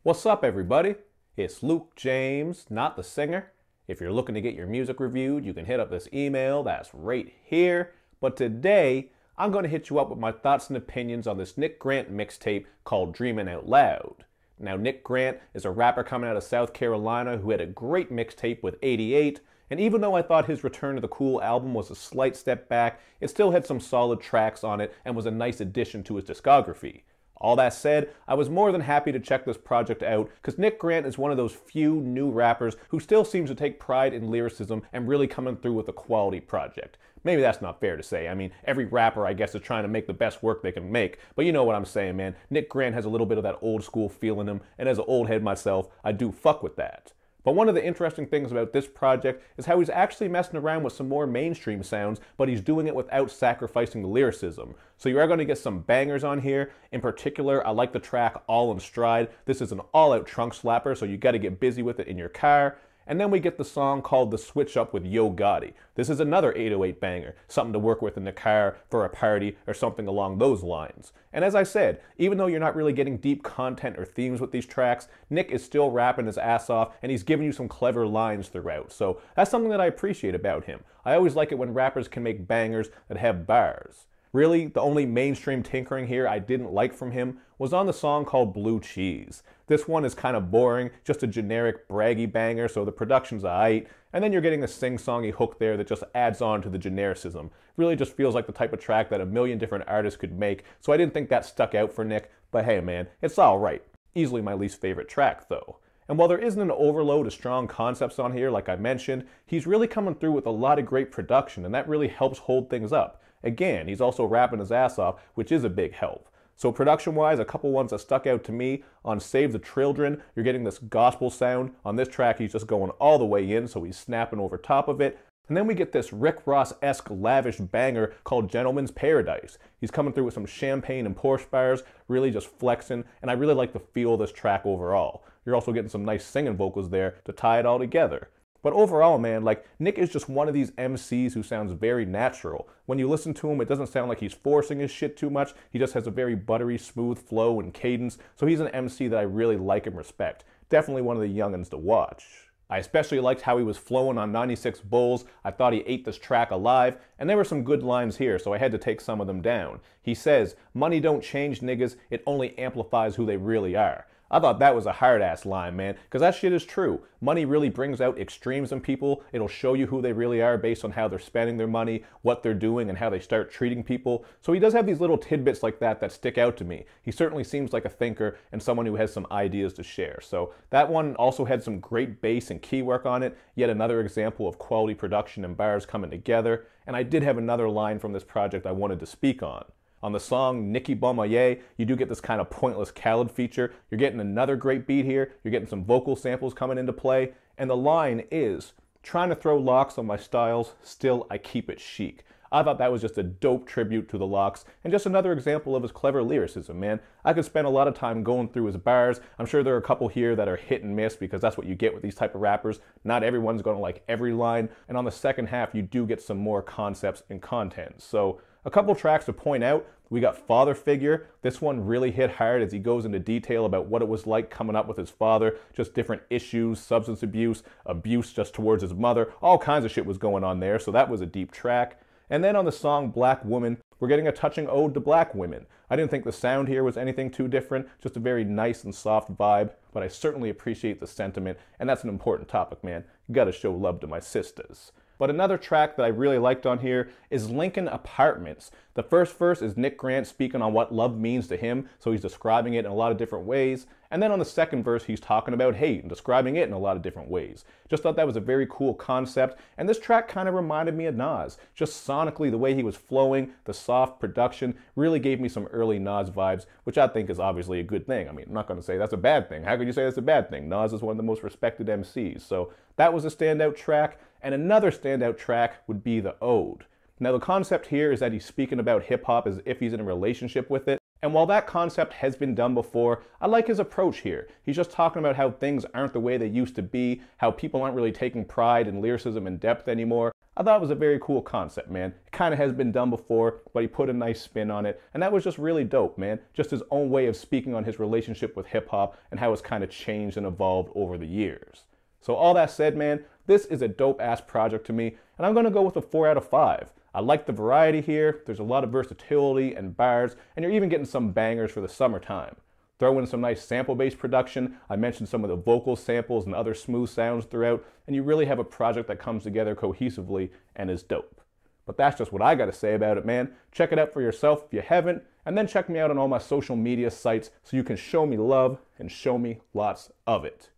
What's up, everybody? It's Luke James, not the singer. If you're looking to get your music reviewed, you can hit up this email that's right here. But today, I'm going to hit you up with my thoughts and opinions on this Nick Grant mixtape called Dreamin' Out Loud. Now, Nick Grant is a rapper coming out of South Carolina who had a great mixtape with 88, and even though I thought his Return to the Cool album was a slight step back, it still had some solid tracks on it and was a nice addition to his discography. All that said, I was more than happy to check this project out because Nick Grant is one of those few new rappers who still seems to take pride in lyricism and really coming through with a quality project. Maybe that's not fair to say. I mean, every rapper, I guess, is trying to make the best work they can make. But you know what I'm saying, man. Nick Grant has a little bit of that old school feel in him, and as an old head myself, I do fuck with that. But one of the interesting things about this project is how he's actually messing around with some more mainstream sounds, but he's doing it without sacrificing the lyricism. So you are going to get some bangers on here. In particular, I like the track All in Stride. This is an all-out trunk slapper, so you got to get busy with it in your car. And then we get the song called The Switch Up with Yo Gotti. This is another 808 banger, something to work with in the car for a party or something along those lines. And as I said, even though you're not really getting deep content or themes with these tracks, Nick is still rapping his ass off and he's giving you some clever lines throughout. So that's something that I appreciate about him. I always like it when rappers can make bangers that have bars. Really, the only mainstream tinkering here I didn't like from him was on the song called Blue Cheese. This one is kind of boring, just a generic braggy banger, so the production's aight, and then you're getting a sing-songy hook there that just adds on to the genericism. Really just feels like the type of track that a million different artists could make, so I didn't think that stuck out for Nick, but hey man, it's alright. Easily my least favorite track though. And while there isn't an overload of strong concepts on here, like I mentioned, he's really coming through with a lot of great production, and that really helps hold things up. Again, he's also rapping his ass off, which is a big help. So production-wise, a couple ones that stuck out to me. On Save the Children, you're getting this gospel sound. On this track, he's just going all the way in, so he's snapping over top of it. And then we get this Rick Ross-esque lavish banger called Gentleman's Paradise. He's coming through with some champagne and Porsche bars, really just flexing, and I really like the feel of this track overall. You're also getting some nice singing vocals there to tie it all together. But overall, man, like, Nick is just one of these MCs who sounds very natural. When you listen to him, it doesn't sound like he's forcing his shit too much. He just has a very buttery, smooth flow and cadence. So he's an MC that I really like and respect. Definitely one of the youngins to watch. I especially liked how he was flowing on 96 Bulls. I thought he ate this track alive, and there were some good lines here, so I had to take some of them down. He says, "Money don't change niggas, it only amplifies who they really are." I thought that was a hard-ass line, man, because that shit is true. Money really brings out extremes in people. It'll show you who they really are based on how they're spending their money, what they're doing, and how they start treating people. So he does have these little tidbits like that that stick out to me. He certainly seems like a thinker and someone who has some ideas to share. So that one also had some great bass and key work on it. Yet another example of quality production and bars coming together. And I did have another line from this project I wanted to speak on. On the song Nicky Bomaye, you do get this kind of pointless Khaled feature. You're getting another great beat here. You're getting some vocal samples coming into play. And the line is, "Trying to throw locks on my styles, still I keep it chic." I thought that was just a dope tribute to the Locks and just another example of his clever lyricism, man. I could spend a lot of time going through his bars. I'm sure there are a couple here that are hit and miss because that's what you get with these type of rappers. Not everyone's going to like every line. And on the second half, you do get some more concepts and content. So a couple tracks to point out. We got Father Figure. This one really hit hard as he goes into detail about what it was like coming up with his father, just different issues, substance abuse, abuse just towards his mother. All kinds of shit was going on there, so that was a deep track. And then on the song Black Woman, we're getting a touching ode to black women. I didn't think the sound here was anything too different, just a very nice and soft vibe, but I certainly appreciate the sentiment, and that's an important topic, man. You gotta show love to my sisters. But another track that I really liked on here is Lincoln Apartments. The first verse is Nick Grant speaking on what love means to him, so he's describing it in a lot of different ways. And then on the second verse, he's talking about hate and describing it in a lot of different ways. Just thought that was a very cool concept, and this track kind of reminded me of Nas. Just sonically, the way he was flowing, the soft production, really gave me some early Nas vibes, which I think is obviously a good thing. I mean, I'm not going to say that's a bad thing. How could you say that's a bad thing? Nas is one of the most respected MCs, so that was a standout track. And another standout track would be the Ode. Now the concept here is that he's speaking about hip-hop as if he's in a relationship with it. And while that concept has been done before, I like his approach here. He's just talking about how things aren't the way they used to be, how people aren't really taking pride in lyricism and depth anymore. I thought it was a very cool concept, man. It kind of has been done before, but he put a nice spin on it, and that was just really dope, man. Just his own way of speaking on his relationship with hip-hop and how it's kind of changed and evolved over the years. So all that said, man, this is a dope-ass project to me, and I'm going to go with a 4 out of 5. I like the variety here, there's a lot of versatility and bars, and you're even getting some bangers for the summertime. Throw in some nice sample-based production. I mentioned some of the vocal samples and other smooth sounds throughout, and you really have a project that comes together cohesively and is dope. But that's just what I got to say about it, man. Check it out for yourself if you haven't, and then check me out on all my social media sites so you can show me love and show me lots of it.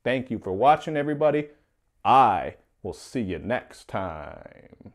Thank you for watching, everybody. I will see you next time.